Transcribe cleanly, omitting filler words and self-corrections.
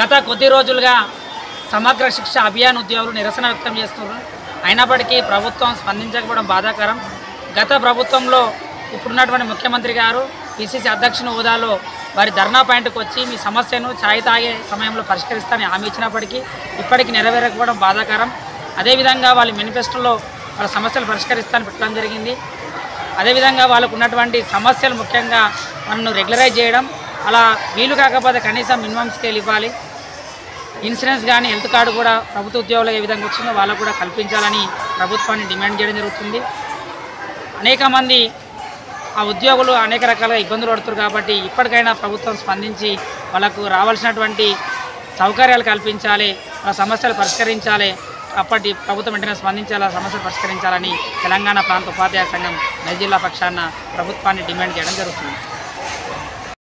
గత కొద్ది రోజులుగా సమగ్ర శిక్ష అభియాన్ ఉద్యోగులు నిరసన వ్యక్తం చేస్తున్నారు. అయినప్పటికీ ప్రభుత్వం స్పందించకపోవడం బాధాకరం. గత ప్రభుత్వంలో ఇప్పుడున్నటువంటి ముఖ్యమంత్రి గారు పిసిసి అధ్యక్షుని హోదాలో వారి ధర్నా పాయింట్కి వచ్చి మీ సమస్యను ఛాయ్ తాగే సమయంలో పరిష్కరిస్తానని హామీ ఇచ్చినప్పటికీ ఇప్పటికీ నెరవేరకపోవడం బాధాకరం. అదేవిధంగా వాళ్ళ మేనిఫెస్టోలో వాళ్ళ సమస్యలు పరిష్కరిస్తానని పెట్టడం జరిగింది. అదేవిధంగా వాళ్ళకు ఉన్నటువంటి సమస్యలు ముఖ్యంగా మనను రెగ్యులరైజ్ చేయడం, అలా వీలు కాకపోతే కనీసం మినిమం స్కేల్ ఇవ్వాలి. ఇన్సూరెన్స్ కానీ హెల్త్ కార్డు కూడా ప్రభుత్వ ఉద్యోగులు ఏ విధంగా వచ్చిందో వాళ్ళకు కూడా కల్పించాలని ప్రభుత్వాన్ని డిమాండ్ చేయడం జరుగుతుంది. అనేక మంది ఆ ఉద్యోగులు అనేక రకాలుగా ఇబ్బందులు పడుతున్నారు కాబట్టి ఇప్పటికైనా ప్రభుత్వం స్పందించి వాళ్ళకు రావాల్సినటువంటి సౌకర్యాలు కల్పించాలి, వాళ్ళ సమస్యలు పరిష్కరించాలి. అప్పటి ప్రభుత్వం వెంటనే స్పందించాలి, సమస్యలు పరిష్కరించాలని తెలంగాణ ప్రాంత ఉపాధ్యాయ సంఘం మెదక్ జిల్లా పక్షాన ప్రభుత్వాన్ని డిమాండ్ చేయడం జరుగుతుంది.